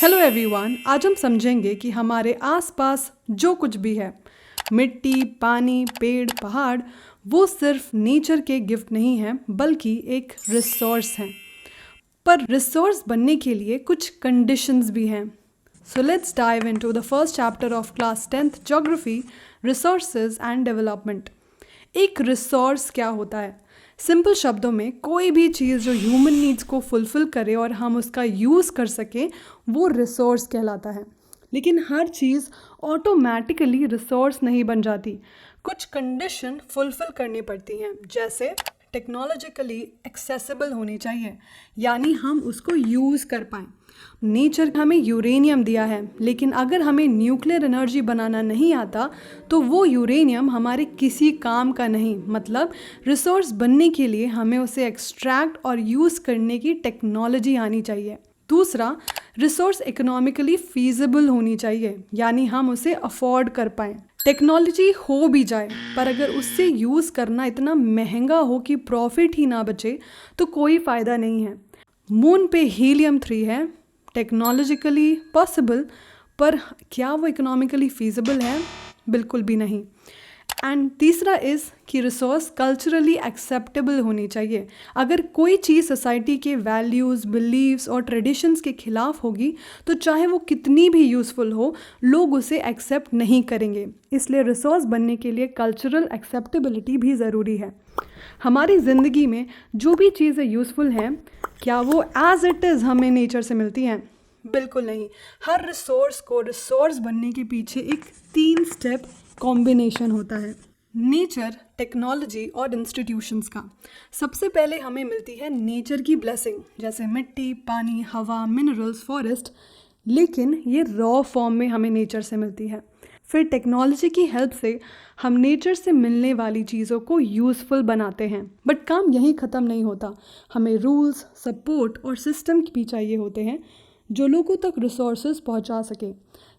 Hello everyone, आज हम समझेंगे कि हमारे आसपास जो कुछ भी है, मिट्टी, पानी, पेड़, पहाड़, वो सिर्फ नेचर के गिफ्ट नहीं हैं बल्कि एक रिसोर्स हैं। पर रिसोर्स बनने के लिए कुछ कंडीशंस भी हैं। So let's dive into the first chapter of class 10th geography, resources and development. एक रिसोर्स क्या होता है? सिंपल शब्दों में कोई भी चीज़ जो ह्यूमन नीड्स को फुलफ़िल करे और हम उसका यूज़ कर सकें, वो रिसोर्स कहलाता है। लेकिन हर चीज़ ऑटोमेटिकली रिसोर्स नहीं बन जाती। कुछ कंडीशन फुलफ़िल करनी पड़ती हैं, जैसे टेक्नोलॉजिकली एक्सेसिबल होनी चाहिए, यानी हम उसको यूज़ कर पाएँ। नेचर हमें यूरेनियम दिया है, लेकिन अगर हमें न्यूक्लियर एनर्जी बनाना नहीं आता तो वो यूरेनियम हमारे किसी काम का नहीं। मतलब रिसोर्स बनने के लिए हमें उसे एक्सट्रैक्ट और यूज़ करने की टेक्नोलॉजी आनी चाहिए। दूसरा, रिसोर्स इकोनॉमिकली फीजिबल होनी चाहिए, यानी हम उसे अफोर्ड कर पाएँ। टेक्नोलॉजी हो भी जाए, पर अगर उससे यूज़ करना इतना महंगा हो कि प्रॉफिट ही ना बचे तो कोई फ़ायदा नहीं है। मून पे हीलियम 3 है, टेक्नोलॉजिकली पॉसिबल, पर क्या वो इकोनॉमिकली फीजिबल है? बिल्कुल भी नहीं। एंड तीसरा इज़ कि रिसोर्स कल्चरली एक्सेप्टेबल होनी चाहिए। अगर कोई चीज़ सोसाइटी के वैल्यूज़, बिलीव्स और ट्रेडिशंस के खिलाफ होगी तो चाहे वो कितनी भी यूज़फुल हो, लोग उसे एक्सेप्ट नहीं करेंगे। इसलिए रिसोर्स बनने के लिए कल्चरल एक्सेप्टेबिलिटी भी ज़रूरी है। हमारी ज़िंदगी में जो भी चीज़ें यूज़फुल हैं, क्या वो एज इट इज़ हमें नेचर से मिलती हैं? बिल्कुल नहीं। हर रिसोर्स को रिसोर्स बनने के पीछे एक 3 स्टेप कॉम्बिनेशन होता है, नेचर, टेक्नोलॉजी और इंस्टीट्यूशंस का। सबसे पहले हमें मिलती है नेचर की ब्लेसिंग, जैसे मिट्टी, पानी, हवा, मिनरल्स, फॉरेस्ट, लेकिन ये रॉ फॉर्म में हमें नेचर से मिलती है। फिर टेक्नोलॉजी की हेल्प से हम नेचर से मिलने वाली चीज़ों को यूज़फुल बनाते हैं। बट काम यहीं ख़त्म नहीं होता। हमें रूल्स, सपोर्ट और सिस्टम भी चाहिए होते हैं जो लोगों तक रिसोर्सेज पहुंचा सके।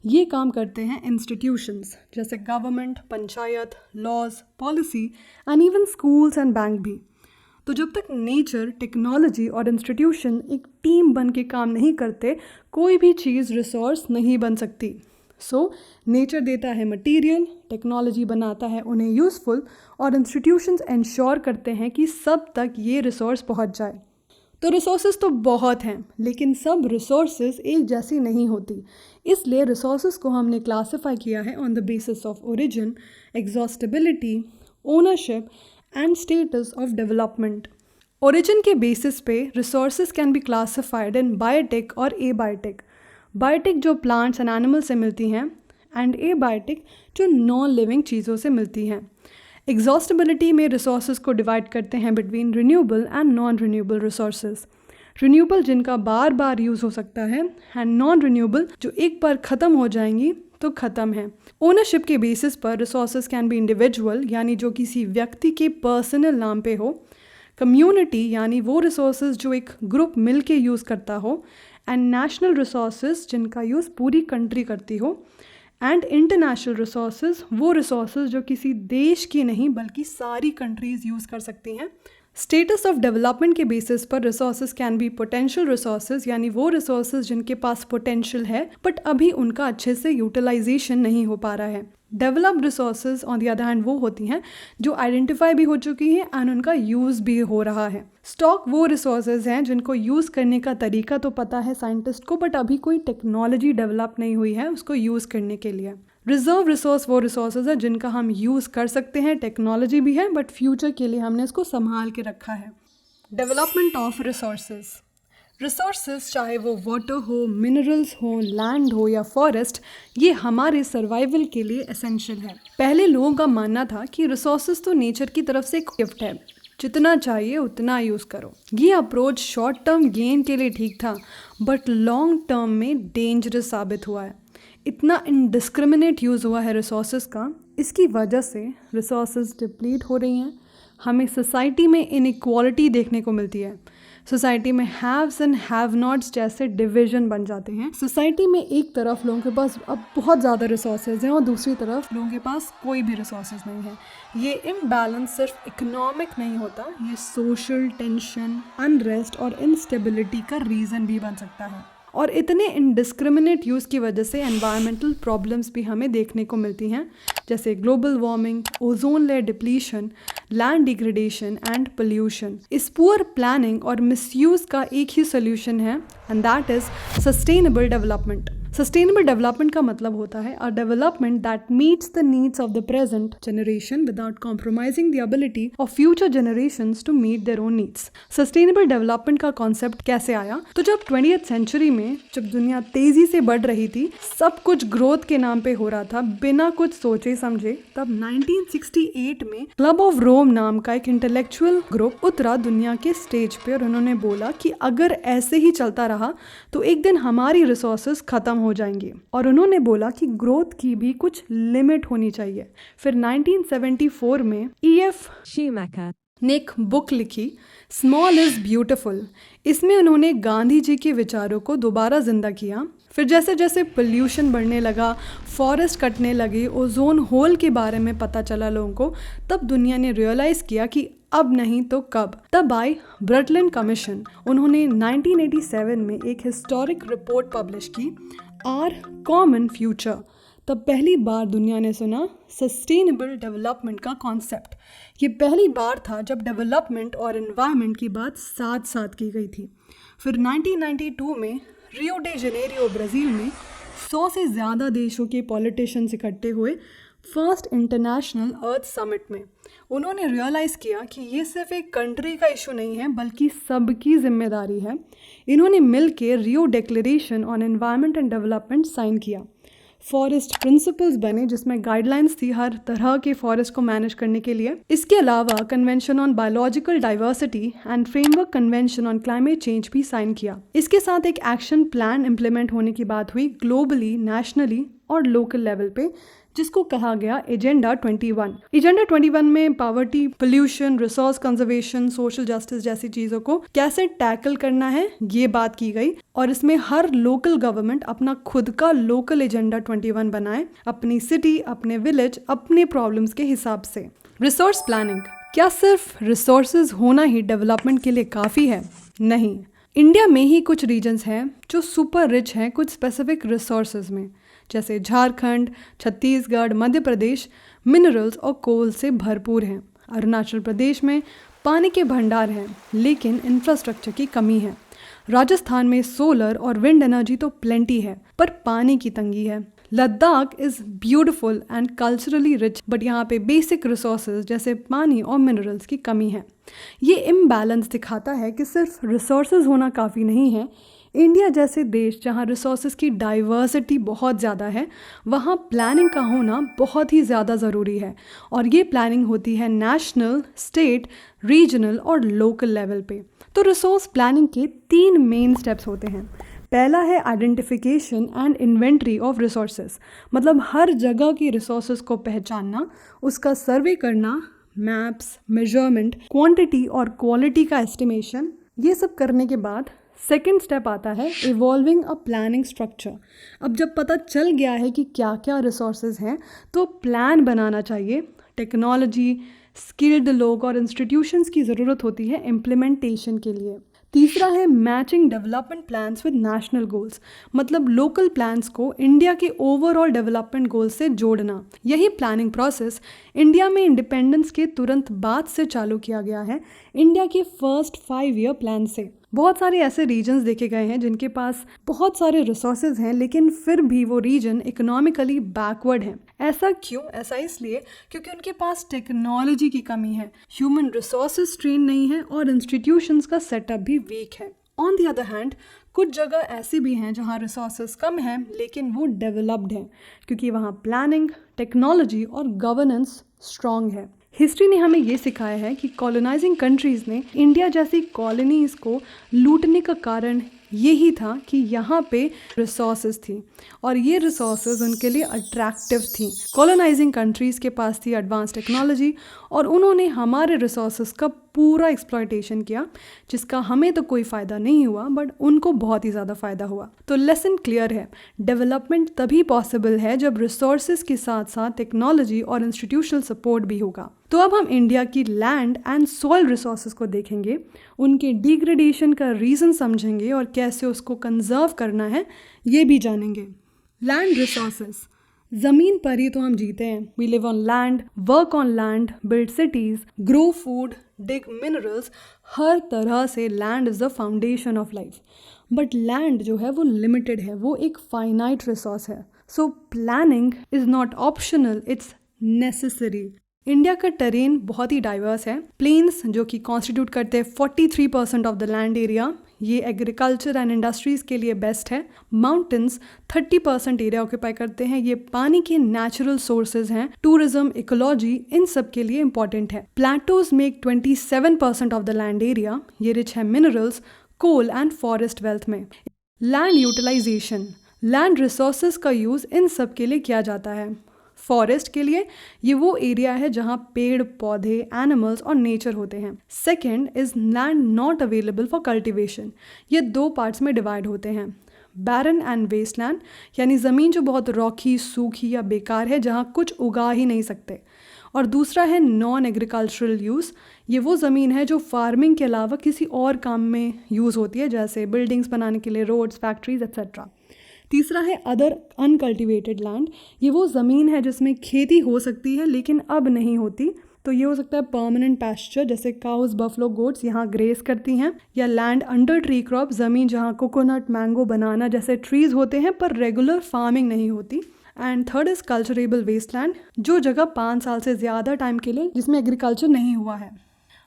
ये काम करते हैं इंस्टीट्यूशंस, जैसे government, panchayat, laws, policy and even schools and bank भी। तो जब तक नेचर, टेक्नोलॉजी और इंस्टीट्यूशन एक टीम बन के काम नहीं करते, कोई भी चीज़ रिसोर्स नहीं बन सकती। सो नेचर देता है मटेरियल, टेक्नोलॉजी बनाता है उन्हें यूज़फुल और इंस्टीट्यूशंस इंश्योर करते हैं कि सब तक ये रिसोर्स पहुंच जाए। तो रिसोर्सेज तो बहुत हैं, लेकिन सब रिसोर्सेज एक जैसी नहीं होती। इसलिए रिसोर्सेज को हमने क्लासिफाई किया है on the basis of origin, exhaustibility, ownership and status of development. Origin के बेसिस पे resources can be classified in biotic और एबायोटिक। बायोटिक जो प्लांट्स एंड एनिमल से मिलती हैं, एंड एबायोटिक जो नॉन लिविंग चीज़ों से मिलती हैं। एग्जॉस्टिबिलिटी में रिसोर्सेज को डिवाइड करते हैं between renewable and non renewable resources. Renewable जिनका बार बार यूज़ हो सकता है, एंड नॉन रिन्यूएबल जो एक बार ख़त्म हो जाएंगी तो ख़त्म है। ओनरशिप के बेसिस पर रिसोर्सेज कैन बी इंडिविजुअल, यानी जो किसी व्यक्ति के पर्सनल नाम पे हो। कम्युनिटी, यानी वो रिसोर्सेज जो एक ग्रुप मिल के यूज़ करता हो। एंड नेशनल रिसोर्सेज जिनका यूज़ पूरी कंट्री करती हो। एंड इंटरनेशनल रिसोर्सेज, वो रिसोर्सेज जो किसी देश की नहीं बल्कि सारी कंट्रीज़ यूज़ कर सकती हैं। स्टेटस ऑफ डेवलपमेंट के बेसिस पर resources can B potential resources, यानी वो रिसोर्सेज जिनके पास पोटेंशियल है बट अभी उनका अच्छे से यूटिलाइजेशन नहीं हो पा रहा है। Developed resources on the other hand वो होती हैं जो आइडेंटिफाई भी हो चुकी हैं एंड उनका यूज़ भी हो रहा है। स्टॉक वो रिसोर्सेज हैं जिनको यूज़ करने का तरीका तो पता है साइंटिस्ट को, बट अभी कोई टेक्नोलॉजी डेवलप नहीं हुई है उसको यूज़ करने के लिए। रिजर्व रिसोर्स वो रिसोर्सेज है जिनका हम यूज़ कर सकते हैं, टेक्नोलॉजी भी है, बट फ्यूचर के लिए हमने इसको संभाल के रखा है। Development of resources. रिसोर्सेज चाहे वो वाटर हो, मिनरल्स हो, लैंड हो या फॉरेस्ट, ये हमारे सर्वाइवल के लिए एसेंशियल है। पहले लोगों का मानना था कि रिसोर्सेज तो नेचर की तरफ से एक गिफ्ट है, जितना चाहिए उतना यूज़ करो। ये अप्रोच शॉर्ट टर्म गेन के लिए ठीक था, बट लॉन्ग टर्म में डेंजरस साबित हुआ है। इतना इनडिस्क्रिमिनेट यूज़ हुआ है रिसोर्सेज का, इसकी वजह से रिसोर्सेज डिप्लीट हो रही हैं। हमें सोसाइटी में इनइक्वालिटी देखने को मिलती है। सोसाइटी में हैव्स एंड हैव नॉट्स जैसे डिवीजन बन जाते हैं। सोसाइटी में एक तरफ लोगों के पास अब बहुत ज़्यादा रिसोर्सेज हैं और दूसरी तरफ लोगों के पास कोई भी रिसोर्सेज नहीं है। ये इम्बैलेंस सिर्फ इकोनॉमिक नहीं होता, ये सोशल टेंशन, अनरेस्ट और इंस्टेबिलिटी का रीज़न भी बन सकता है। और इतने इंडिस्क्रिमिनेट यूज़ की वजह से एनवायरमेंटल प्रॉब्लम्स भी हमें देखने को मिलती हैं, जैसे global warming, ozone layer depletion, land degradation and pollution. इस पुअर प्लानिंग और मिसयूज़ का एक ही सोल्यूशन है, and that is sustainable development. Sustainable development का मतलब होता है a development that meets the needs of the present generation without compromising the ability of future generations to meet their own needs. Sustainable development का concept कैसे आया? तो जब 20th century में जब दुनिया तेजी से बढ़ रही थी, सब कुछ ग्रोथ के नाम पे हो रहा था बिना कुछ सोचे समझे, तब 1968 में क्लब ऑफ रोम नाम का एक इंटेलेक्चुअल ग्रुप उतरा दुनिया के स्टेज पे और उन्होंने बोला कि अगर ऐसे ही चलता रहा तो एक दिन हमारी रिसोर्सेज खत्म हो जाएंगे, और उन्होंने बोला कि ग्रोथ की भी कुछ लिमिट होनी चाहिए। फिर 1974 में E.F. शूमेकर ने एक बुक लिखी, स्मॉल इज ब्यूटिफुल। इसमें उन्होंने गांधी जी के विचारों को दोबारा जिंदा किया। फिर जैसे जैसे पोल्यूशन बढ़ने लगा, फॉरेस्ट कटने लगे, ओजोन होल के बारे में पता चला लोगों को, तब दुनिया ने रियलाइज़ किया कि अब नहीं तो कब। तब आई ब्रटलैंड कमीशन। उन्होंने 1987 में एक हिस्टोरिक रिपोर्ट पब्लिश की, आर कॉमन फ्यूचर। तब पहली बार दुनिया ने सुना सस्टेनेबल डेवलपमेंट का कॉन्सेप्ट। ये पहली बार था जब डेवलपमेंट और एनवायरनमेंट की बात साथ साथ की गई थी। फिर 1992 में रियो डे जनेरियो ब्राज़ील में 100 से ज़्यादा देशों के पॉलिटिशियंस इकट्ठे हुए फर्स्ट इंटरनेशनल अर्थ समिट में। उन्होंने रियलाइज़ किया कि ये सिर्फ एक कंट्री का इशू नहीं है बल्कि सबकी जिम्मेदारी है। इन्होंने मिल के Rio Declaration on Environment and Development sign किया। फॉरेस्ट प्रिंसिपल्स बने जिसमें गाइडलाइंस थी हर तरह के फॉरेस्ट को मैनेज करने के लिए। इसके अलावा convention on biological diversity and framework convention on climate change भी साइन किया। इसके साथ एक एक्शन प्लान इम्प्लीमेंट होने की बात हुई ग्लोबली, नेशनली और लोकल लेवल पे, जिसको कहा गया एजेंडा 21। एजेंडा 21 में poverty, pollution, resource conservation, social justice जैसी चीज़ों को कैसे टैकल करना है ये बात की गई, और इसमें हर लोकल गवर्नमेंट अपना खुद का लोकल एजेंडा 21 बनाए, अपनी सिटी, अपने विलेज, अपने प्रॉब्लम्स के हिसाब से। रिसोर्स प्लानिंग, क्या सिर्फ रिसोर्सेज होना ही डेवलपमेंट के लिए काफ़ी है? नहीं। इंडिया में ही कुछ रीजन्स हैं जो सुपर रिच हैं कुछ स्पेसिफिक रिसोर्सेज में, जैसे झारखंड, छत्तीसगढ़, मध्य प्रदेश मिनरल्स और कोल से भरपूर हैं। अरुणाचल प्रदेश में पानी के भंडार हैं लेकिन इंफ्रास्ट्रक्चर की कमी है। राजस्थान में सोलर और विंड एनर्जी तो प्लेंटी है पर पानी की तंगी है। Ladakh is beautiful and culturally rich but यहाँ पे बेसिक रिसोर्सेज जैसे पानी और मिनरल्स की कमी है। ये इम्बैलेंस दिखाता है कि सिर्फ रिसोर्सेज होना काफ़ी नहीं है। इंडिया जैसे देश जहाँ रिसोर्सेज की डाइवर्सिटी बहुत ज़्यादा है, वहाँ प्लानिंग का होना बहुत ही ज़्यादा ज़रूरी है, और ये प्लानिंग होती है नेशनल, स्टेट, रीजनल और लोकल लेवल पे। तो रिसोर्स प्लानिंग के 3 मेन स्टेप्स होते हैं। पहला है identification and inventory of resources, मतलब हर जगह की रिसोर्सेज को पहचानना, उसका सर्वे करना, मैप्स, मेजरमेंट, क्वांटिटी और क्वालिटी का एस्टिमेशन। ये सब करने के बाद सेकेंड स्टेप आता है इवॉल्विंग अ प्लानिंग स्ट्रक्चर। अब जब पता चल गया है कि क्या क्या रिसोर्सेज हैं तो प्लान बनाना चाहिए। टेक्नोलॉजी, स्किल्ड लोग और इंस्टीट्यूशंस की ज़रूरत होती है इम्प्लीमेंटेशन के लिए। तीसरा है matching development plans with national goals, मतलब लोकल प्लान्स को इंडिया के ओवरऑल डेवलपमेंट गोल्स से जोड़ना। यही प्लानिंग प्रोसेस इंडिया में इंडिपेंडेंस के तुरंत बाद से चालू किया गया है, इंडिया के फर्स्ट 5 ईयर प्लान से। बहुत सारे ऐसे रीजन्स देखे गए हैं जिनके पास बहुत सारे रिसोर्सेज हैं लेकिन फिर भी वो रीजन इकोनॉमिकली बैकवर्ड हैं। ऐसा क्यों? ऐसा इसलिए क्योंकि उनके पास टेक्नोलॉजी की कमी है, ह्यूमन रिसोर्सेज ट्रेन नहीं है और इंस्टीट्यूशंस का सेटअप भी वीक है। ऑन द अदर हैंड कुछ जगह ऐसी भी हैं जहाँ रिसोर्सेज कम हैं लेकिन वो डेवलप्ड हैं क्योंकि वहाँ प्लानिंग, टेक्नोलॉजी और गवर्नेंस स्ट्रॉन्ग है। हिस्ट्री ने हमें ये सिखाया है कि कॉलोनाइजिंग कंट्रीज़ ने इंडिया जैसी कॉलोनीज़ को लूटने का कारण यही था कि यहाँ पे रिसोर्सेज थी और ये रिसोर्सेज उनके लिए अट्रैक्टिव थी। कॉलोनाइजिंग कंट्रीज़ के पास थी एडवांस टेक्नोलॉजी और उन्होंने हमारे रिसोर्सेज का पूरा एक्सप्लॉयटेशन किया, जिसका हमें तो कोई फ़ायदा नहीं हुआ बट उनको बहुत ही ज़्यादा फ़ायदा हुआ। तो लेसन क्लियर है, डेवलपमेंट तभी पॉसिबल है जब रिसोर्सेज के साथ साथ टेक्नोलॉजी और इंस्टीट्यूशनल सपोर्ट भी होगा। तो अब हम इंडिया की लैंड एंड सॉइल रिसोर्सेज को देखेंगे, उनके डिग्रेडेशन का रीज़न समझेंगे और कैसे उसको कंजर्व करना है ये भी जानेंगे। लैंड रिसोर्सेज, ज़मीन पर ही तो हम जीते हैं। We live on land, work on land, build cities, grow food, dig minerals. हर तरह से land is the foundation of life. But land जो है वो लिमिटेड है, वो एक फाइनाइट रिसोर्स है। So planning is not optional, it's necessary. India का टेरेन बहुत ही डाइवर्स है। प्लेन्स जो कि कॉन्स्टिट्यूट करते हैं 43% ऑफ द लैंड एरिया, ये एग्रीकल्चर एंड इंडस्ट्रीज़ के लिए बेस्ट है। माउंटेन्स 30% एरिया ऑक्यूपाई करते हैं, ये पानी के नेचुरल सोर्सेज हैं। टूरिज्म, इकोलॉजी, इन सब के लिए इंपॉर्टेंट है। Plateaus make 27% of the land area, ये रिच है minerals, coal and forest wealth में। लैंड यूटिलाइजेशन, लैंड रिसोर्सेज का यूज़ इन सब के लिए किया जाता है। फॉरेस्ट के लिए ये वो एरिया है जहाँ पेड़ पौधे, एनिमल्स और नेचर होते हैं। Second is land not available for cultivation, ये 2 पार्ट्स में डिवाइड होते हैं। बैरन एंड वेस्ट लैंड, यानी ज़मीन जो बहुत रॉकी, सूखी या बेकार है, जहाँ कुछ उगा ही नहीं सकते। और दूसरा है नॉन एग्रीकल्चरल यूज़, ये वो ज़मीन है जो फार्मिंग के अलावा किसी और काम में यूज़ होती है, जैसे बिल्डिंग्स बनाने के लिए, रोड्स, फैक्ट्रीज एक्सेट्रा। तीसरा है अदर अनकल्टिवेटेड लैंड, ये वो ज़मीन है जिसमें खेती हो सकती है लेकिन अब नहीं होती। तो ये हो सकता है परमानेंट पैस्चर, जैसे काउज, बफलो, गोट्स यहाँ ग्रेस करती हैं, या लैंड अंडर ट्री क्रॉप, ज़मीन जहाँ कोकोनट, मैंगो, बनाना जैसे ट्रीज़ होते हैं पर रेगुलर फार्मिंग नहीं होती। And third is culturable wasteland, जो जगह 5 साल से ज़्यादा टाइम के लिए जिसमें एग्रीकल्चर नहीं हुआ है।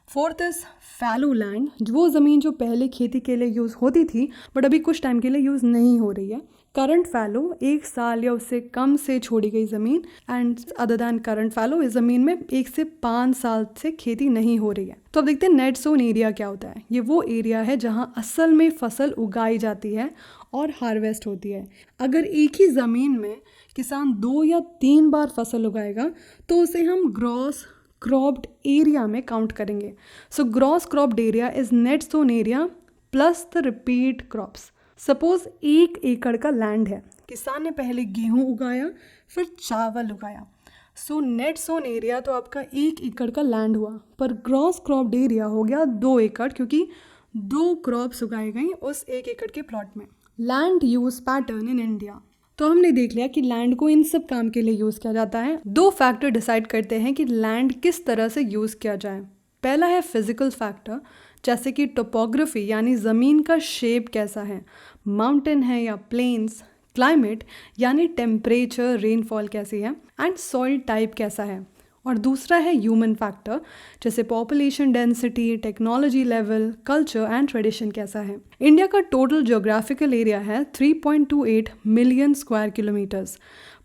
फोर्थ इज़ फैलो लैंड, वो ज़मीन जो पहले खेती के लिए यूज़ होती थी बट अभी कुछ टाइम के लिए यूज़ नहीं हो रही है। करंट फैलो, 1 साल या उससे कम से छोड़ी गई ज़मीन। And other than current fallow, इस ज़मीन में 1 से 5 साल से खेती नहीं हो रही है। तो अब देखते हैं नेट सोन एरिया क्या होता है। ये वो एरिया है जहाँ असल में फसल उगाई जाती है और हार्वेस्ट होती है। अगर एक ही ज़मीन में किसान 2 या 3 बार फसल उगाएगा तो उसे हम ग्रॉस क्रॉप्ड एरिया में काउंट करेंगे। So gross cropped area is net sown area plus the repeat crops. Suppose 1 एकड़ का लैंड है, किसान ने पहले गेहूं उगाया फिर चावल उगाया। सो नेट सोन एरिया तो आपका 1 एकड़ का लैंड हुआ, पर ग्रॉस क्रॉप्ड एरिया हो गया 2 एकड़, क्योंकि 2 क्रॉप्स उगाई गई उस 1 एकड़ के प्लॉट में। Land use pattern in India, तो हमने देख लिया कि लैंड को इन सब काम के लिए यूज़ किया जाता है। 2 फैक्टर डिसाइड करते हैं कि लैंड किस तरह से यूज़ किया जाए। पहला है फिजिकल फैक्टर, जैसे कि टोपोग्राफी, यानी ज़मीन का शेप कैसा है, माउंटेन है या प्लेन्स, क्लाइमेट यानी टेम्परेचर, रेनफॉल कैसी है, एंड सॉइल टाइप कैसा है। और दूसरा है ह्यूमन फैक्टर, जैसे population density, technology level, culture and tradition कैसा है। इंडिया का टोटल ज्योग्राफिकल एरिया है 3.28 मिलियन स्क्वायर किलोमीटर्स,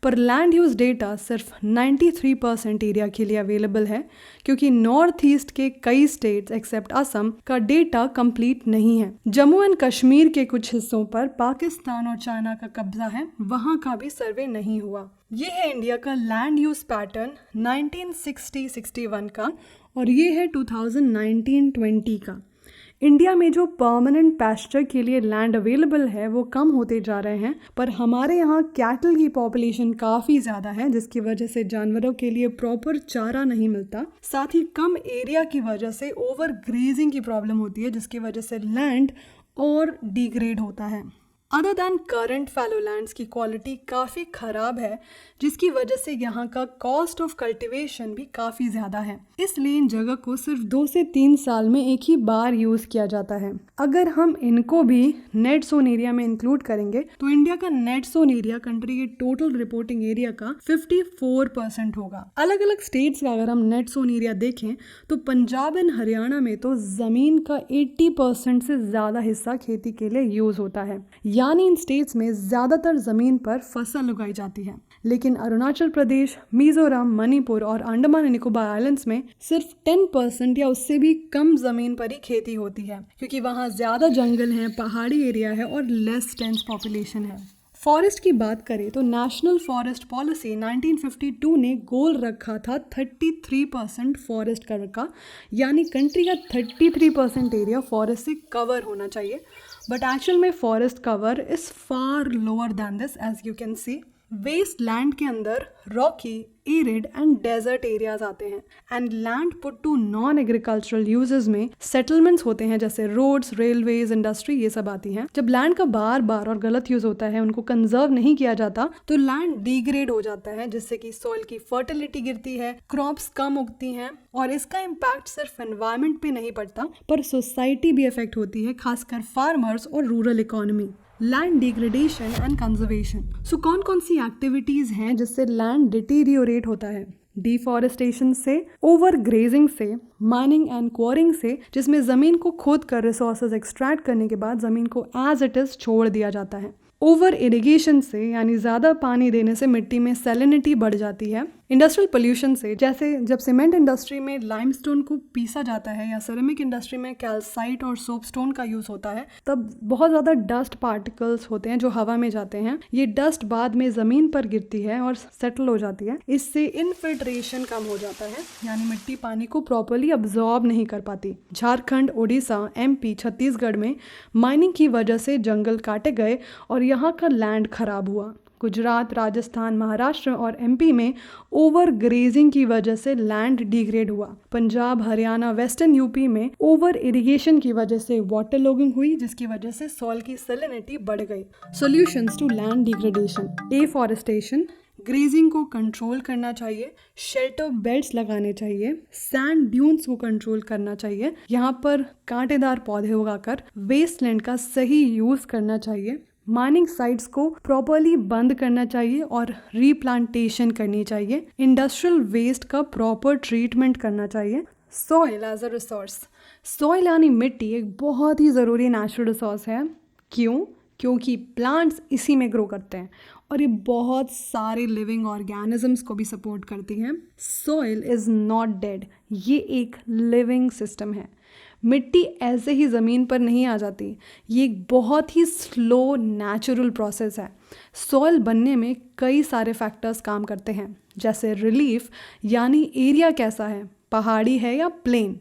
पर लैंड यूज़ डेटा सिर्फ 93% एरिया के लिए अवेलेबल है, क्योंकि नॉर्थ ईस्ट के कई स्टेट्स एक्सेप्ट असम का डेटा कंप्लीट नहीं है। जम्मू एंड कश्मीर के कुछ हिस्सों पर पाकिस्तान और चाइना का कब्जा है, वहाँ का भी सर्वे नहीं हुआ। ये है इंडिया का लैंड यूज़ पैटर्न 1960-61 का, और ये है 2019-20 का। इंडिया में जो परमानेंट पैस्चर के लिए लैंड अवेलेबल है वो कम होते जा रहे हैं, पर हमारे यहाँ कैटल की पॉपुलेशन काफ़ी ज़्यादा है, जिसकी वजह से जानवरों के लिए प्रॉपर चारा नहीं मिलता। साथ ही कम एरिया की वजह से ओवर ग्रेजिंग की प्रॉब्लम होती है, जिसकी वजह से लैंड और डिग्रेड होता है। Other than current fallow lands की क्वालिटी काफ़ी ख़राब है, जिसकी वजह से यहाँ का कॉस्ट ऑफ कल्टीवेशन भी काफ़ी ज़्यादा है। इसलिए इन जगह को सिर्फ 2 से 3 साल में एक ही बार यूज़ किया जाता है। अगर हम इनको भी नेट सोन एरिया में इंक्लूड करेंगे तो इंडिया का नेट सोन एरिया कंट्री के टोटल रिपोर्टिंग एरिया का 54% होगा। अलग अलग स्टेट्स का अगर हम नेट सोन एरिया देखें तो पंजाब एंड हरियाणा में तो ज़मीन का 80% से ज़्यादा हिस्सा खेती के लिए यूज़ होता है, यानी इन स्टेट्स में ज़्यादातर ज़मीन पर फसल उगाई जाती है। लेकिन अरुणाचल प्रदेश, मिजोरम, मणिपुर और अंडमान एंड निकोबार आइलैंड्स में सिर्फ 10% या उससे भी कम ज़मीन पर ही खेती होती है, क्योंकि वहाँ ज़्यादा जंगल हैं, पहाड़ी एरिया है और लेस डेंस पॉपुलेशन है। फॉरेस्ट की बात करें तो नेशनल फॉरेस्ट पॉलिसी 1952 ने गोल रखा था 33% फॉरेस्ट कवर का, यानी कंट्री का 33% एरिया फॉरेस्ट से कवर होना चाहिए। बट एक्चुअल में forest cover is far lower than this. As you can see waste land के अंदर rocky, arid and desert areas आते हैं and land put to non agricultural uses में सेटलमेंट्स होते हैं, जैसे रोड्स, रेलवेज, इंडस्ट्री, ये सब आती हैं। जब लैंड का बार बार और गलत यूज होता है, उनको कंजर्व नहीं किया जाता, तो लैंड डिग्रेड हो जाता है, जिससे कि सॉइल की फर्टिलिटी गिरती है, क्रॉप्स कम उगती हैं और इसका इम्पैक्ट सिर्फ एनवायरमेंट पे नहीं पड़ता पर सोसाइटी भी अफेक्ट होती है, खासकर फार्मर्स और rural economy. Land degradation and conservation. So कौन कौन सी एक्टिविटीज हैं जिससे लैंड डिटीरियोरेट होता है? डिफॉरेस्टेशन से, ओवर ग्रेजिंग से, माइनिंग एंड क्वारिंग से, जिसमें ज़मीन को खोद कर रिसोर्सेज एक्सट्रैक्ट करने के बाद ज़मीन को एज इट इज़ छोड़ दिया जाता है। ओवर इरिगेशन से, यानी ज़्यादा पानी देने से मिट्टी में सैलिनिटी बढ़ जाती है। इंडस्ट्रियल पोल्यूशन से, जैसे जब सीमेंट इंडस्ट्री में लाइमस्टोन को पीसा जाता है या सिरेमिक इंडस्ट्री में कैल्साइट और सोपस्टोन का यूज़ होता है, तब बहुत ज़्यादा डस्ट पार्टिकल्स होते हैं जो हवा में जाते हैं। ये डस्ट बाद में ज़मीन पर गिरती है और सेटल हो जाती है। इससे इनफिल्ट्रेशन कम हो जाता है, यानी मिट्टी पानी को प्रॉपरली अब्जॉर्ब नहीं कर पाती। झारखंड, उड़ीसा, MP, छत्तीसगढ़ में माइनिंग की वजह से जंगल काटे गए और यहाँ का लैंड खराब हुआ। गुजरात, राजस्थान, महाराष्ट्र और MP में ओवर ग्रेजिंग की वजह से लैंड डिग्रेड हुआ। पंजाब, हरियाणा, वेस्टर्न UP में ओवर इरिगेशन की वजह से वाटर लॉगिंग हुई, जिसकी वजह से सॉइल की सैलिनिटी बढ़ गई। Solutions to land degradation: afforestation, grazing को कंट्रोल करना चाहिए, शेल्टर बेल्ट्स लगाने चाहिए, सैंड ड्यून्स को कंट्रोल करना चाहिए, यहाँ पर कांटेदार पौधे उगाकर वेस्टलैंड का सही यूज करना चाहिए, माइनिंग साइट्स को प्रॉपरली बंद करना चाहिए और रीप्लांटेशन करनी चाहिए, इंडस्ट्रियल वेस्ट का प्रॉपर ट्रीटमेंट करना चाहिए। Soil as a resource. Soil यानी मिट्टी एक बहुत ही ज़रूरी नेचुरल रिसोर्स है। क्यों? क्योंकि प्लांट्स इसी में ग्रो करते हैं और ये बहुत सारे लिविंग ऑर्गेनिजम्स को भी सपोर्ट करती हैं। सॉइल इज़ नॉट डेड, ये एक लिविंग सिस्टम है। मिट्टी ऐसे ही ज़मीन पर नहीं आ जाती, ये एक बहुत ही स्लो नेचुरल प्रोसेस है। सॉइल बनने में कई सारे फैक्टर्स काम करते हैं, जैसे रिलीफ यानी एरिया कैसा है, पहाड़ी है या प्लेन।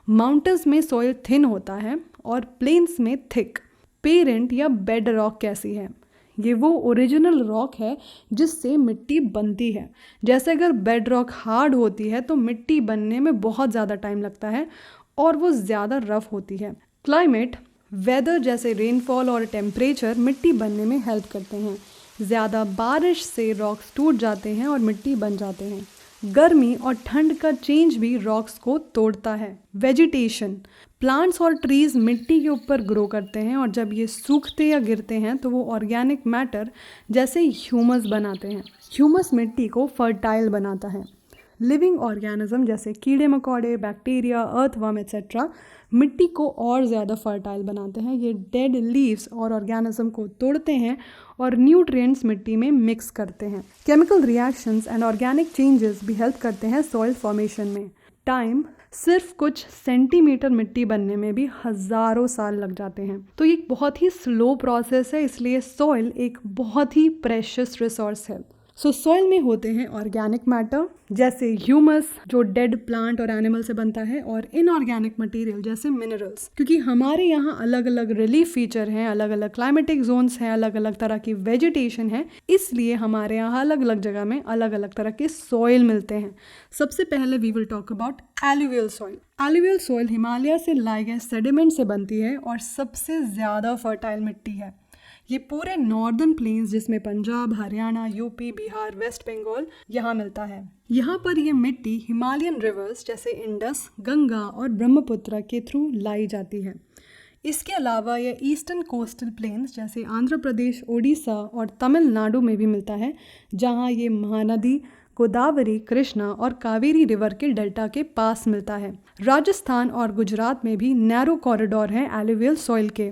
माउंटेन्स में सॉइल थिन होता है और प्लेन्स में थिक। पेरेंट या बेड रॉक कैसी है, ये वो ओरिजिनल रॉक है जिससे मिट्टी बनती है। जैसे अगर बेड रॉक हार्ड होती है तो मिट्टी बनने में बहुत ज़्यादा टाइम लगता है और वो ज़्यादा रफ होती है। क्लाइमेट, वेदर जैसे रेनफॉल और टेम्परेचर मिट्टी बनने में हेल्प करते हैं। ज़्यादा बारिश से रॉक्स टूट जाते हैं और मिट्टी बन जाते हैं। गर्मी और ठंड का चेंज भी रॉक्स को तोड़ता है। वेजिटेशन, प्लांट्स और ट्रीज मिट्टी के ऊपर ग्रो करते हैं और जब ये सूखते या गिरते हैं तो वो ऑर्गेनिक मैटर जैसे ह्यूमस बनाते हैं। ह्यूमस मिट्टी को फर्टाइल बनाता है। लिविंग ऑर्गेनिज्म जैसे कीड़े मकोड़े, बैक्टीरिया, अर्थवर्म एक्सेट्रा मिट्टी को और ज़्यादा फर्टाइल बनाते हैं। ये डेड लीव्स और ऑर्गेनिज्म को तोड़ते हैं और न्यूट्रिएंट्स मिट्टी में मिक्स करते हैं। Chemical reactions and organic changes भी हेल्प करते हैं सॉइल फॉर्मेशन में। टाइम, सिर्फ कुछ सेंटीमीटर मिट्टी बनने में भी हज़ारों साल लग जाते हैं, तो ये एक बहुत ही स्लो प्रोसेस है, इसलिए सॉइल एक बहुत ही प्रेशियस रिसोर्स है। सॉइल में होते हैं ऑर्गेनिक मैटर जैसे ह्यूमस जो डेड प्लांट और एनिमल से बनता है, और इनऑर्गेनिक मटेरियल जैसे मिनरल्स। क्योंकि हमारे यहाँ अलग अलग रिलीफ फीचर हैं, अलग अलग क्लाइमेटिक जोन्स हैं, अलग अलग तरह की वेजिटेशन है, इसलिए हमारे यहाँ अलग अलग जगह में अलग अलग तरह के सॉइल मिलते हैं। सबसे पहले we will talk about alluvial soil. Alluvial soil Himalaya से लाए गए सेडिमेंट से बनती है और सबसे ज़्यादा फर्टाइल मिट्टी है। ये पूरे नॉर्दर्न प्लेन्स जिसमें पंजाब, हरियाणा, यूपी, बिहार, वेस्ट बंगाल यहाँ मिलता है। यहाँ पर ये मिट्टी हिमालयन रिवर्स जैसे इंडस, गंगा और ब्रह्मपुत्र के थ्रू लाई जाती है। इसके अलावा ये ईस्टर्न कोस्टल प्लेन्स जैसे आंध्र प्रदेश, ओडिशा और तमिलनाडु में भी मिलता है, जहाँ ये महानदी गोदावरी, कृष्णा और कावेरी रिवर के डेल्टा के पास मिलता है। राजस्थान और गुजरात में भी नैरो कॉरिडोर हैं एलुवियल सॉइल के।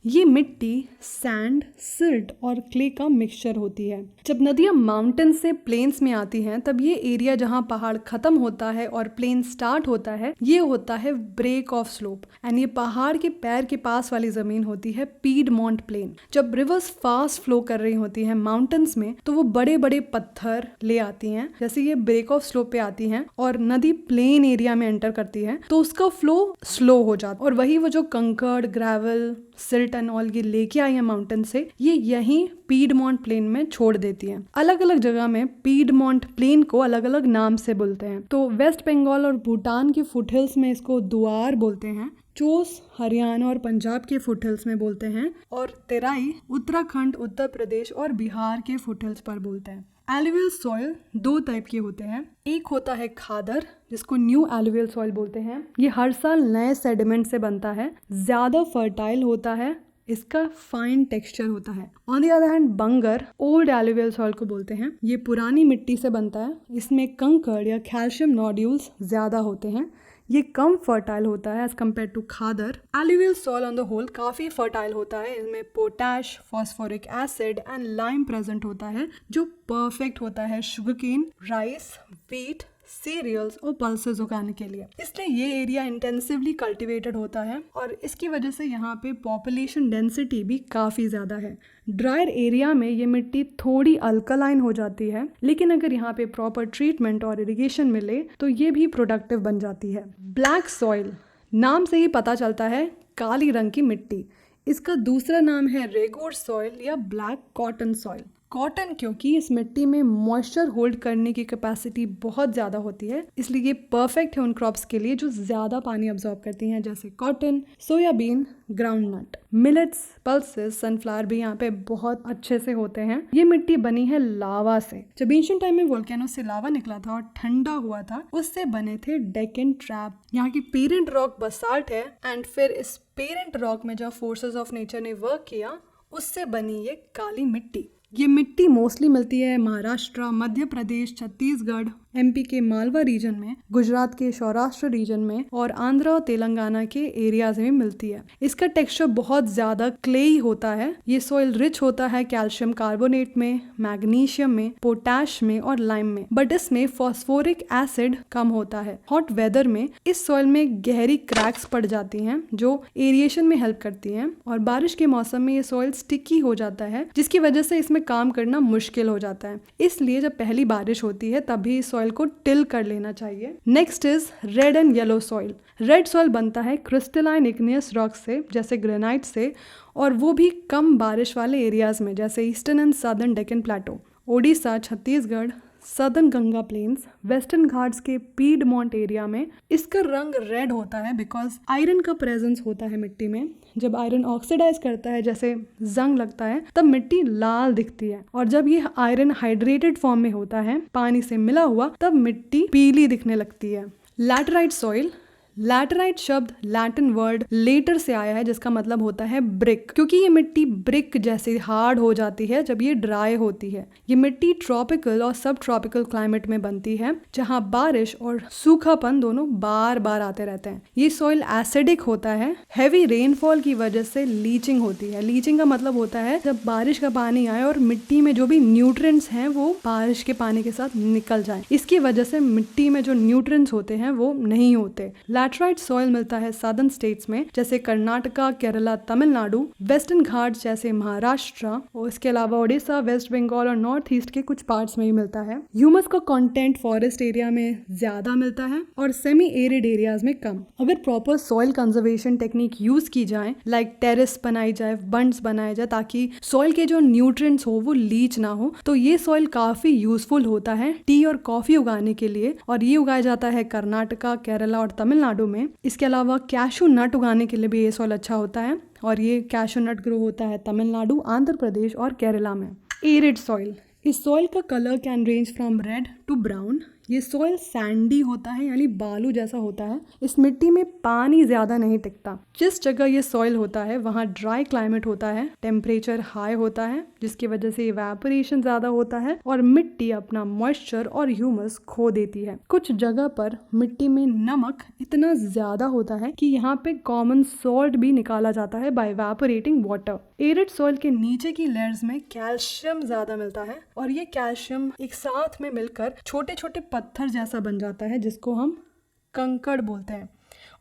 ये मिट्टी सैंड, सिल्ट और क्ले का मिक्सचर होती है। जब नदियां माउंटेन से प्लेन्स में आती हैं तब ये एरिया जहां पहाड़ खत्म होता है और प्लेन स्टार्ट होता है ये होता है ब्रेक ऑफ स्लोप एंड ये पहाड़ के पैर के पास वाली जमीन होती है पीडमोंट प्लेन। जब रिवर्स फास्ट फ्लो कर रही होती हैं माउंटेन्स में तो वो बड़े बड़े पत्थर ले आती हैं, जैसे ये ब्रेक ऑफ स्लोप पे आती हैं और नदी प्लेन एरिया में एंटर करती है तो उसका फ्लो स्लो हो जाता है और वही वो जो कंकड़, ग्रेवल, सिल्ट एंड ऑल ये लेके आई है माउंटेन से, ये यहीं पीडमोंट प्लेन में छोड़ देती हैं। अलग अलग जगह में पीडमोंट प्लेन को अलग अलग नाम से बोलते हैं। तो वेस्ट बंगाल और भूटान के फुटहिल्स में इसको दुआर बोलते हैं, चोस हरियाणा और पंजाब के फुटहिल्स में बोलते हैं और तेराई उत्तराखंड, उत्तर प्रदेश और बिहार के फुटहिल्स पर बोलते हैं। एलुवियल सॉइल दो टाइप के होते हैं, एक होता है खादर जिसको न्यू एलुवियल सॉइल बोलते हैं। ये हर साल नए सेडिमेंट से बनता है, ज्यादा फर्टाइल होता है, इसका फाइन टेक्सचर होता है। On the other hand Bangar old alluvial soil को बोलते हैं, ये पुरानी मिट्टी से बनता है, इसमें कंकड़ या कैल्शियम नोड्यूल्स ज्यादा होते हैं, ये कम फर्टाइल होता है as compare to khadar. Alluvial soil on the whole काफी फर्टाइल होता है, इसमें potash, phosphoric acid and lime present होता है जो परफेक्ट होता है शुगरकेन, राइस, व्हीट, सीरियल्स और पल्सेस उगाने के लिए। इसलिए ये एरिया इंटेंसिवली कल्टीवेटेड होता है और इसकी वजह से यहाँ पे पॉपुलेशन डेंसिटी भी काफ़ी ज़्यादा है। ड्रायर एरिया में ये मिट्टी थोड़ी अल्कलाइन हो जाती है, लेकिन अगर यहाँ पे प्रॉपर ट्रीटमेंट और इरिगेशन मिले तो ये भी प्रोडक्टिव बन जाती है। ब्लैक सॉइल, नाम से ही पता चलता है काली रंग की मिट्टी। इसका दूसरा नाम है रेगोर सॉइल या ब्लैक कॉटन सॉइल। कॉटन क्योंकि इस मिट्टी में मॉइस्चर होल्ड करने की कैपेसिटी बहुत ज़्यादा होती है, इसलिए ये परफेक्ट है उन क्रॉप्स के लिए जो ज़्यादा पानी अब्जॉर्ब करती हैं, जैसे cotton, soybean, groundnut, millets, pulses, sunflower भी यहाँ पे बहुत अच्छे से होते हैं। ये मिट्टी बनी है लावा से। जब एंशिएंट टाइम में वोल्केनो से लावा निकला था और ठंडा हुआ था, उससे बने थे डेक्कन ट्रैप। यहाँ की पेरेंट रॉक बसाल्ट है एंड फिर इस पेरेंट रॉक में जो फोर्सेस ऑफ नेचर ने वर्क किया उससे बनी ये काली मिट्टी। ये मिट्टी मोस्टली मिलती है महाराष्ट्र, मध्य प्रदेश, छत्तीसगढ़, एमपी के मालवा रीजन में, गुजरात के सौराष्ट्र रीजन में और आंध्र और तेलंगाना के एरियाज में मिलती है। इसका टेक्सचर बहुत ज्यादा क्लेई होता है। ये सॉइल रिच होता है कैल्शियम कार्बोनेट में, मैग्नीशियम में, पोटैश में और लाइम में, बट इसमें फॉस्फोरिक एसिड कम होता है। हॉट वेदर में इस सॉइल में गहरी क्रैक्स पड़ जाती हैं जो एरिएशन में हेल्प करती हैं और बारिश के मौसम में ये सॉइल स्टिकी हो जाता है जिसकी वजह से इसमें काम करना मुश्किल हो जाता है। इसलिए जब पहली बारिश होती है तभी सॉइल को टिल कर लेना चाहिए। Next is red and yellow soil. Red soil बनता है क्रिस्टलाइन इग्नियस रॉक से, जैसे ग्रेनाइट से, और वो भी कम बारिश वाले एरियाज में, जैसे eastern and southern Deccan plateau, Odisha, Chhattisgarh, southern Ganga plains, western Ghats के पीडमोंट एरिया में। इसका रंग रेड होता है बिकॉज आयरन का प्रेजेंस होता है मिट्टी में। जब आयरन ऑक्सीडाइज करता है, जैसे जंग लगता है, तब मिट्टी लाल दिखती है और जब ये आयरन हाइड्रेटेड फॉर्म में होता है, पानी से मिला हुआ, तब मिट्टी पीली दिखने लगती है। Laterite soil. लैटेराइट शब्द लैटिन वर्ड लेटर से आया है जिसका मतलब होता है ब्रिक, क्योंकि ये मिट्टी ब्रिक जैसे हार्ड हो जाती है जब ये ड्राई होती है। ये मिट्टी ट्रॉपिकल और सब ट्रॉपिकल क्लाइमेट में बनती है जहाँ बारिश और सूखापन दोनों बार बार आते रहते हैं। ये सॉइल एसिडिक होता है। हैवी रेनफॉल की वजह से लीचिंग होती है। लीचिंग का मतलब होता है जब बारिश का पानी आए और मिट्टी में जो भी न्यूट्रिएंट्स हैं वो बारिश के पानी के साथ निकल जाए। इसकी वजह से मिट्टी में जो न्यूट्रिएंट्स होते हैं वो नहीं होते। लैटेराइट सॉइल मिलता है सदर्न स्टेट्स में, जैसे कर्नाटका, केरला, तमिलनाडु, वेस्टर्न घाट्स जैसे महाराष्ट्र, और इसके अलावा ओडिशा, वेस्ट बंगाल और नॉर्थ ईस्ट के कुछ पार्ट्स में ही मिलता है। ह्यूमस का कंटेंट फॉरेस्ट एरिया में ज्यादा मिलता है और सेमी एरिड एरियाज में कम। अगर proper soil conservation technique use की जाए, लाइक टेरेस बनाई जाए, बंड्स बनाए जाए, ताकि सॉइल के जो न्यूट्रिएंट्स हो वो लीच ना हो, तो ये सॉइल काफी यूजफुल होता है टी और कॉफी उगाने के लिए। और ये उगाया जाता है कर्नाटका, केरला और तमिलनाडु में। इसके अलावा कैशू नट उगाने के लिए भी ये सॉइल अच्छा होता है और ये कैशू नट ग्रो होता है तमिलनाडु, आंध्र प्रदेश और केरला में। Arid soil. इस सॉइल का colour can range from red to brown. ये सॉइल सैंडी होता है यानी बालू जैसा होता है। इस मिट्टी में पानी ज़्यादा नहीं टिकता। जिस जगह ये सॉइल होता है वहाँ ड्राई क्लाइमेट होता है, टेम्परेचर हाई होता है जिसकी वजह से इवेपोरेशन ज़्यादा होता है और मिट्टी अपना मॉइस्चर और ह्यूमस खो देती है। कुछ जगह पर मिट्टी में नमक इतना ज़्यादा होता है कि यहाँ पे कॉमन सॉल्ट भी निकाला जाता है by evaporating water. Arid soil के नीचे की लेयर्स में कैल्शियम ज़्यादा मिलता है और ये कैल्शियम एक साथ में मिलकर छोटे छोटे पत्थर जैसा बन जाता है जिसको हम कंकड़ बोलते हैं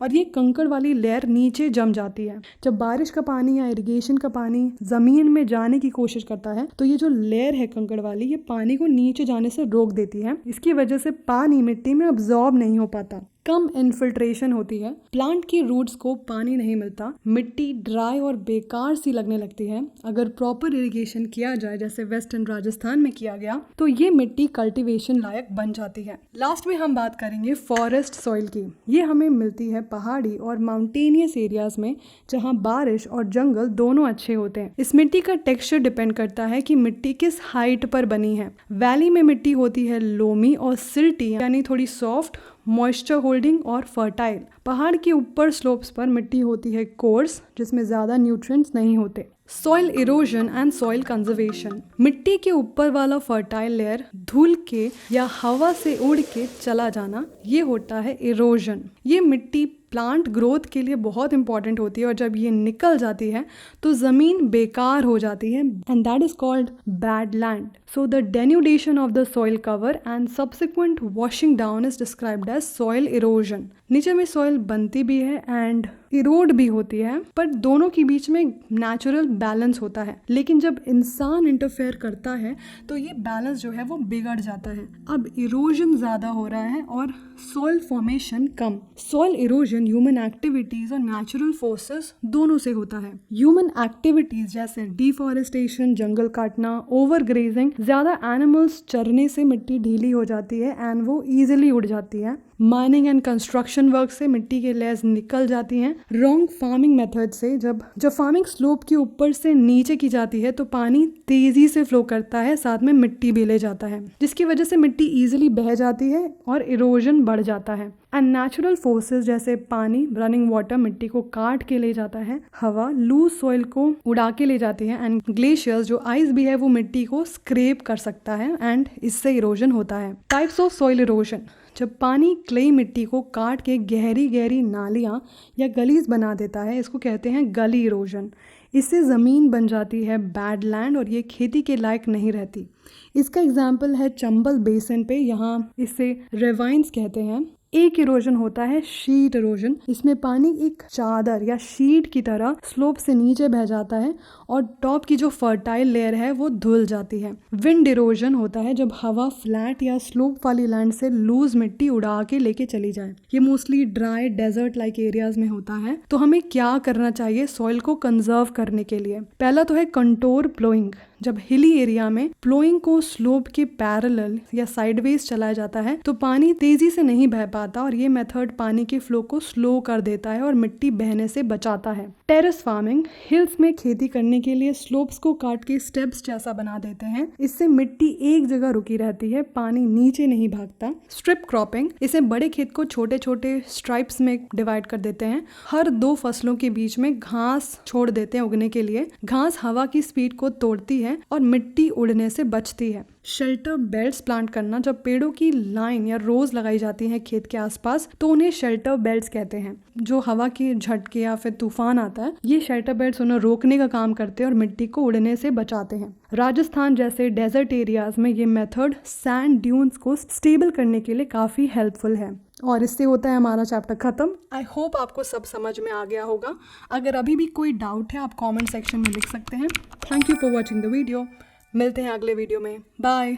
और ये कंकड़ वाली लेयर नीचे जम जाती है। जब बारिश का पानी या इरिगेशन का पानी जमीन में जाने की कोशिश करता है तो ये जो लेयर है कंकड़ वाली ये पानी को नीचे जाने से रोक देती है। इसकी वजह से पानी मिट्टी में अब्जॉर्ब नहीं हो पाता, कम इन्फिल्ट्रेशन होती है, प्लांट की रूट्स को पानी नहीं मिलता, मिट्टी ड्राई और बेकार सी लगने लगती है। अगर प्रॉपर इरिगेशन किया जाए जैसे वेस्टर्न राजस्थान में किया गया तो ये मिट्टी कल्टीवेशन लायक बन जाती है। लास्ट में हम बात करेंगे फॉरेस्ट सॉइल की। ये हमें मिलती है पहाड़ी और माउंटेनियस एरियाज में जहाँ बारिश और जंगल दोनों अच्छे होते हैं। इस मिट्टी का टेक्सचर डिपेंड करता है कि मिट्टी किस हाइट पर बनी है। वैली में मिट्टी होती है लोमी और सिल्टी यानी थोड़ी सॉफ्ट, मॉइस्चर होल्डिंग और फर्टाइल। पहाड़ के ऊपर स्लोप्स पर मिट्टी होती है कोर्स जिसमें ज़्यादा न्यूट्रिएंट्स नहीं होते। Soil erosion and soil conservation. मिट्टी के ऊपर वाला फर्टाइल लेयर धूल के या हवा से उड़ के चला जाना, ये होता है इरोजन। ये मिट्टी प्लांट ग्रोथ के लिए बहुत इंपॉर्टेंट होती है और जब ये निकल जाती है तो ज़मीन बेकार हो जाती है and that is called bad land. So the denudation of the soil cover and subsequent washing down is described as soil erosion. नीचे में सॉइल बनती भी है एंड इरोड भी होती है पर दोनों के बीच में नेचुरल बैलेंस होता है, लेकिन जब इंसान इंटरफेयर करता है तो ये बैलेंस जो है वो बिगड़ जाता है। अब इरोजन ज़्यादा हो रहा है और सॉइल फॉर्मेशन कम। सॉइल इरोजन ह्यूमन एक्टिविटीज और नेचुरल फोर्सेस दोनों से होता है। ह्यूमन एक्टिविटीज जैसे डिफॉरेस्टेशन, जंगल काटना, ओवर ग्रेजिंग, ज्यादा एनिमल्स चरने से मिट्टी ढीली हो जाती है एंड वो इजीली उड़ जाती है। माइनिंग एंड कंस्ट्रक्शन वर्क से मिट्टी के लेयर्स निकल जाती हैं। रॉन्ग फार्मिंग मेथड से जब फार्मिंग स्लोप के ऊपर से नीचे की जाती है तो पानी तेजी से फ्लो करता है, साथ में मिट्टी भी ले जाता है जिसकी वजह से मिट्टी इजीली बह जाती है और इरोजन बढ़ जाता है। एंड नेचुरल फोर्सेस जैसे पानी, रनिंग वाटर मिट्टी को काट के ले जाता है, हवा लूज सॉइल को उड़ा के ले जाती है एंड ग्लेशियर्स जो आइस भी है वो मिट्टी को स्क्रेप कर सकता है एंड इससे इरोजन होता है। Types of soil erosion. जब पानी क्ले मिट्टी को काट के गहरी गहरी नालियाँ या गलीज बना देता है, इसको कहते हैं गली इरोजन। इससे ज़मीन बन जाती है बैड लैंड और ये खेती के लायक नहीं रहती। इसका एग्जाम्पल है चंबल बेसिन पे, यहाँ इसे रेवाइंस कहते हैं। एक इरोजन होता है शीट इरोजन। इसमें पानी एक चादर या शीट की तरह स्लोप से नीचे बह जाता है और टॉप की जो फर्टाइल लेयर है वो धुल जाती है। विंड इरोजन होता है जब हवा फ्लैट या स्लोप वाली लैंड से लूज मिट्टी उड़ा के लेके चली जाए। ये mostly dry desert like areas में होता है। तो हमें क्या करना चाहिए सॉइल को कंजर्व करने के लिए? पहला तो है कंटोर प्लोइंग। जब हिली एरिया में प्लोइंग को स्लोप के पैरेलल या साइडवेज चलाया जाता है तो पानी तेजी से नहीं बह पाता और ये मेथड पानी के फ्लो को स्लो कर देता है और मिट्टी बहने से बचाता है। Terrace farming. हिल्स में खेती करने के लिए स्लोप्स को काट के स्टेप्स जैसा बना देते हैं। इससे मिट्टी एक जगह रुकी रहती है, पानी नीचे नहीं भागता। Strip cropping. इसे बड़े खेत को छोटे छोटे स्ट्राइप्स में डिवाइड कर देते हैं। हर 2 फसलों के बीच में घास छोड़ देते हैं उगने के लिए। घास हवा की स्पीड को तोड़ती है और मिट्टी उड़ने से बचती है। शेल्टर बेल्ट्स प्लांट करना। जब पेड़ों की लाइन या रोज लगाई जाती हैं खेत के आसपास तो उन्हें शेल्टर बेल्ट्स कहते हैं। जो हवा के झटके या फिर तूफान आता है ये शेल्टर बेल्ट्स उन्हें रोकने का काम करते हैं और मिट्टी को उड़ने से बचाते हैं। राजस्थान जैसे डेजर्ट एरियाज में ये मेथड सैंड ड्यून्स को स्टेबल करने के लिए काफी हेल्पफुल है। और इससे होता है हमारा चैप्टर खत्म। आई होप आपको सब समझ में आ गया होगा। अगर अभी भी कोई डाउट है आप कमेंट सेक्शन में लिख सकते हैं। Thank you for watching the video. मिलते हैं अगले वीडियो में। बाय।